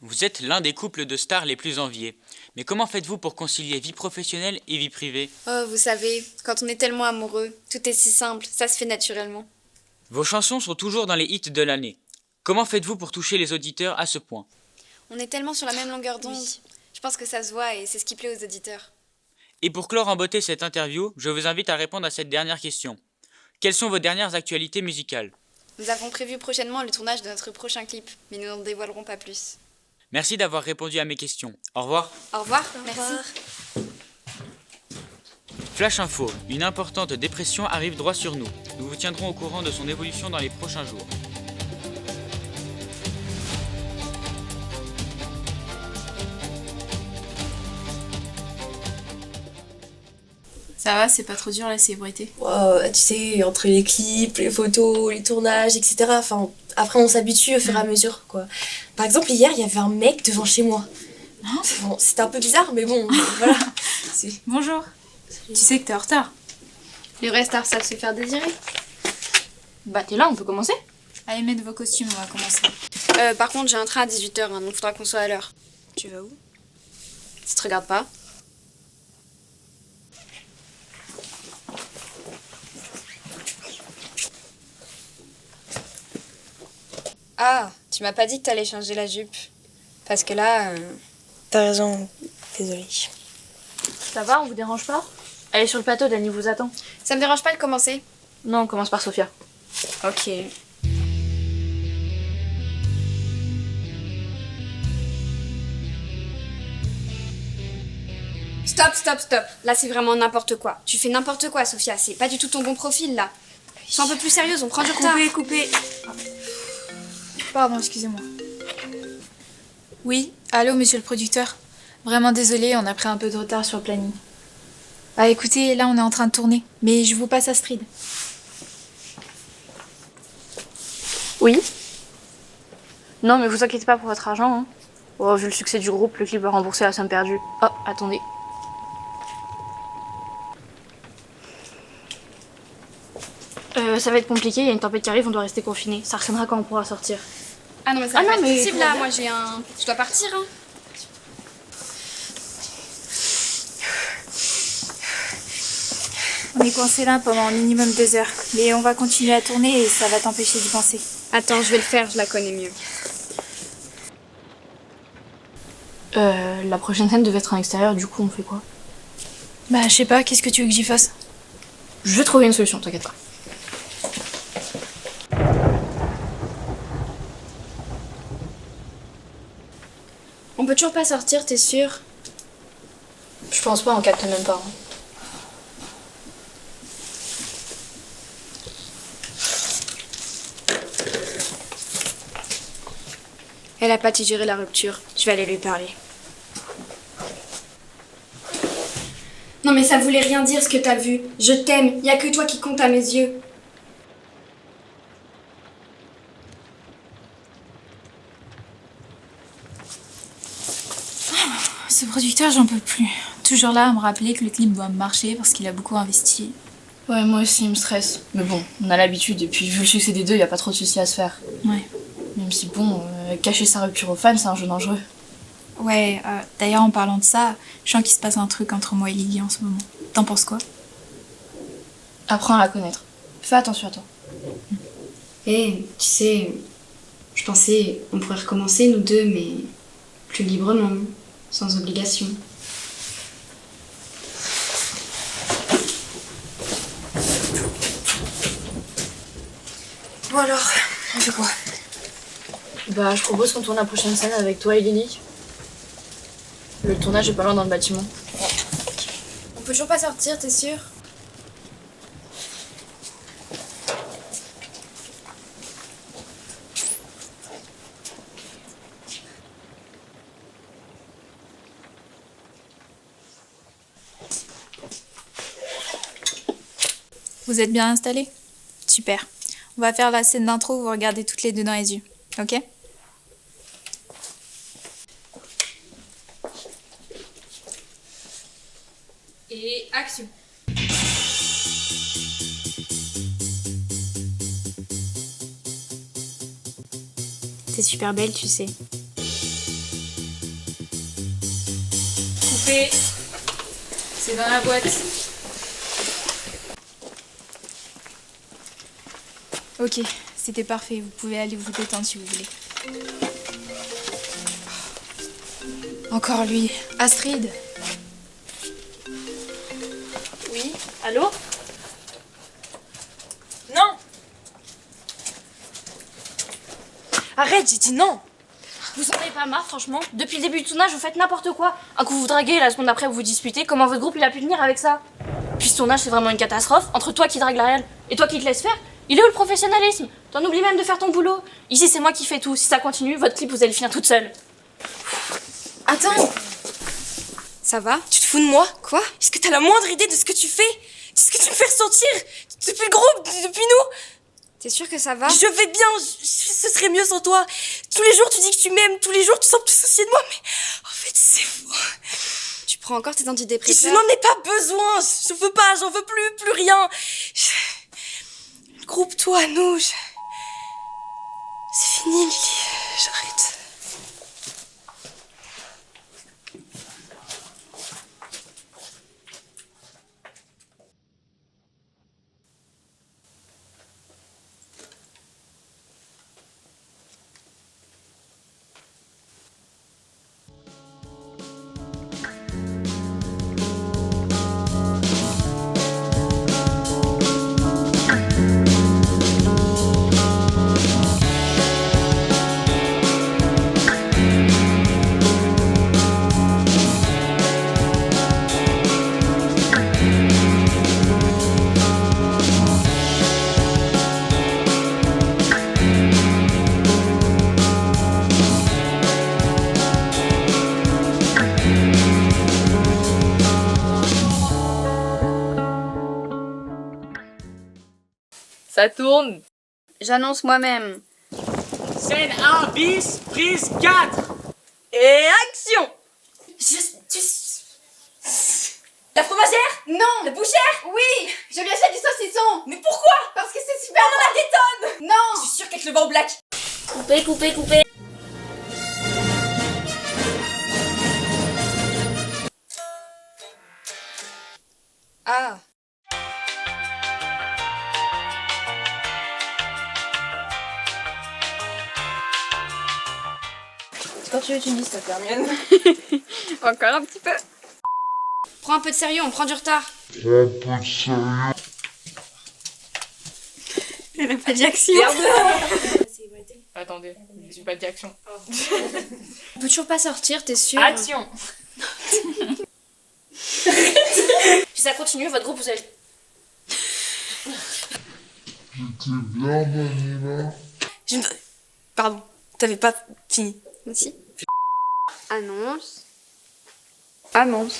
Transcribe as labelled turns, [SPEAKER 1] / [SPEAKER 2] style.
[SPEAKER 1] Vous êtes l'un des couples de stars les plus enviés. Mais comment faites-vous pour concilier vie professionnelle et vie privée?
[SPEAKER 2] Oh, vous savez, quand on est tellement amoureux, tout est si simple, ça se fait naturellement.
[SPEAKER 1] Vos chansons sont toujours dans les hits de l'année. Comment faites-vous pour toucher les auditeurs à ce point?
[SPEAKER 2] On est tellement sur la même longueur d'onde. Oui. Je pense que ça se voit et c'est ce qui plaît aux auditeurs.
[SPEAKER 1] Et pour clore en beauté cette interview, je vous invite à répondre à cette dernière question. Quelles sont vos dernières actualités musicales?
[SPEAKER 2] Nous avons prévu prochainement le tournage de notre prochain clip, mais nous n'en dévoilerons pas plus.
[SPEAKER 1] Merci d'avoir répondu à mes questions. Au revoir.
[SPEAKER 2] Au revoir, merci.
[SPEAKER 1] Flash Info, une importante dépression arrive droit sur nous. Nous vous tiendrons au courant de son évolution dans les prochains jours.
[SPEAKER 3] Ça va, c'est pas trop dur la célébrité?
[SPEAKER 4] Wow, tu sais, entre les clips, les photos, les tournages, etc. Enfin, après, on s'habitue au fur et à mesure, quoi. Par exemple, hier, il y avait un mec devant chez moi. Bon, c'était un peu bizarre, mais bon, voilà.
[SPEAKER 3] Bonjour. Tu sais que t'es en retard.
[SPEAKER 2] Les vrais stars savent se faire désirer.
[SPEAKER 5] Bah t'es là, on peut commencer?
[SPEAKER 3] Allez, mettre vos costumes, on va commencer.
[SPEAKER 2] Par contre, j'ai un train à 18h, donc faudra qu'on soit à l'heure. Tu vas où? Ça te regarde pas? Ah, tu m'as pas dit que t'allais changer la jupe. Parce que là...
[SPEAKER 4] T'as raison, désolée.
[SPEAKER 5] Ça va, on vous dérange pas? Allez sur le plateau, Dani vous attend.
[SPEAKER 2] Ça me dérange pas de commencer?
[SPEAKER 5] Non, on commence par Sophia.
[SPEAKER 2] Ok. Stop, stop, stop. Là, c'est vraiment n'importe quoi. Tu fais n'importe quoi, Sophia. C'est pas du tout ton bon profil, là. Sois un peu plus sérieuse, on prend du retard.
[SPEAKER 3] Coupez. Pardon, excusez-moi. Oui, allô, monsieur le producteur. Vraiment désolée, on a pris un peu de retard sur le planning. Ah, écoutez, là, on est en train de tourner, mais je vous passe Astrid.
[SPEAKER 5] Oui? Non, mais vous inquiétez pas pour votre argent. Hein. Oh, vu le succès du groupe, le clip va rembourser la somme perdue. Oh, attendez. Ça va être compliqué, il y a une tempête qui arrive, on doit rester confinés. Ça ressemblera quand on pourra sortir.
[SPEAKER 2] Ah non, mais ça va pas être possible, là. Moi, j'ai un... Je dois partir, hein.
[SPEAKER 3] On est coincé là pendant minimum 2 heures, mais on va continuer à tourner et ça va t'empêcher d'y penser.
[SPEAKER 2] Attends, je vais le faire, je la connais mieux.
[SPEAKER 5] La prochaine scène devait être en extérieur, du coup on fait quoi?
[SPEAKER 3] Bah, je sais pas, qu'est-ce que tu veux que j'y fasse?
[SPEAKER 5] Je vais trouver une solution, t'inquiète pas.
[SPEAKER 2] On peut toujours pas sortir, t'es sûre?
[SPEAKER 5] Je pense pas, on capte même pas. Hein.
[SPEAKER 2] Elle a pas digéré la rupture. Je vais aller lui parler. Non mais ça voulait rien dire ce que t'as vu. Je t'aime, y a que toi qui compte à mes yeux.
[SPEAKER 3] Ce producteur, j'en peux plus. Toujours là à me rappeler que le clip doit marcher parce qu'il a beaucoup investi.
[SPEAKER 5] Ouais, moi aussi, il me stresse. Mais bon, on a l'habitude, et puis vu le succès des deux, y a pas trop de soucis à se faire.
[SPEAKER 3] Ouais.
[SPEAKER 5] Même si bon, cacher sa rupture aux fans, c'est un jeu dangereux.
[SPEAKER 3] Ouais, d'ailleurs en parlant de ça, je sens qu'il se passe un truc entre moi et Lily en ce moment. T'en penses quoi?
[SPEAKER 5] Apprends à la connaître. Fais attention à toi.
[SPEAKER 2] Tu sais, je pensais on pourrait recommencer nous deux, mais plus librement, sans obligation.
[SPEAKER 4] Bon alors, on fait quoi?
[SPEAKER 5] Bah, je propose qu'on tourne la prochaine scène avec toi et Lily. Le tournage est pas loin dans le bâtiment.
[SPEAKER 2] On peut toujours pas sortir, t'es sûre?
[SPEAKER 3] Vous êtes bien installés? Super. On va faire la scène d'intro où vous regardez toutes les deux dans les yeux. Ok?
[SPEAKER 2] Et action. T'es super belle, tu sais.
[SPEAKER 3] Écoutez, c'est dans la boîte. Ok, c'était parfait. Vous pouvez aller vous détendre si vous voulez. Encore lui. Astrid.
[SPEAKER 5] Oui. Allô?
[SPEAKER 4] Non! Arrête, j'ai dit non!
[SPEAKER 5] Vous en avez pas marre, franchement? Depuis le début du tournage, vous faites n'importe quoi. Un coup vous draguez, la seconde d'après vous vous disputez. Comment votre groupe il a pu tenir avec ça? Puis ce tournage c'est vraiment une catastrophe. Entre toi qui drague l'Ariel et toi qui te laisse faire, il est où le professionnalisme? T'en oublies même de faire ton boulot. Ici c'est moi qui fais tout. Si ça continue, votre clip vous allez le finir toute seule.
[SPEAKER 4] Attends!
[SPEAKER 2] Ça va?
[SPEAKER 4] Tu te fous de moi?
[SPEAKER 2] Quoi?
[SPEAKER 4] Est-ce que t'as la moindre idée de ce que tu fais? De ce que tu me fais ressentir? Depuis le groupe, depuis nous?
[SPEAKER 2] T'es sûre que ça va?
[SPEAKER 4] Je vais bien, ce serait mieux sans toi. Tous les jours tu dis que tu m'aimes, tous les jours tu sembles te soucier de moi, mais en fait c'est faux.
[SPEAKER 2] Tu prends encore tes
[SPEAKER 4] Je
[SPEAKER 2] antidépresseurs?
[SPEAKER 4] n'en ai pas besoin, je veux pas, j'en veux plus rien. Le groupe, toi, nous, c'est fini Lily, j'arrête.
[SPEAKER 5] Ça tourne.
[SPEAKER 2] J'annonce moi-même.
[SPEAKER 1] Scène 1 bis, prise 4.
[SPEAKER 4] Et action. La fromagère?
[SPEAKER 2] Non!
[SPEAKER 4] La bouchère?
[SPEAKER 2] Oui! Je lui achète du saucisson!
[SPEAKER 4] Mais pourquoi?
[SPEAKER 2] Parce que c'est super
[SPEAKER 4] On en a des tonnes.
[SPEAKER 2] Non!
[SPEAKER 4] Je suis sûre qu'avec le vent black.
[SPEAKER 5] Coupez, coupez, coupez.
[SPEAKER 2] Ah!
[SPEAKER 4] Quand tu veux, tu me dis, ça fait Hermione.
[SPEAKER 2] Encore un petit peu. Prends un peu de sérieux, on prend du retard. Elle a pas d'action.
[SPEAKER 3] Attendez, j'ai pas d'action.
[SPEAKER 2] On peut toujours pas sortir, t'es sûre?
[SPEAKER 3] Action!
[SPEAKER 5] Si ça continue, votre groupe vous allez...
[SPEAKER 4] Pardon, t'avais pas fini.
[SPEAKER 2] Si. Annonce. Annonce.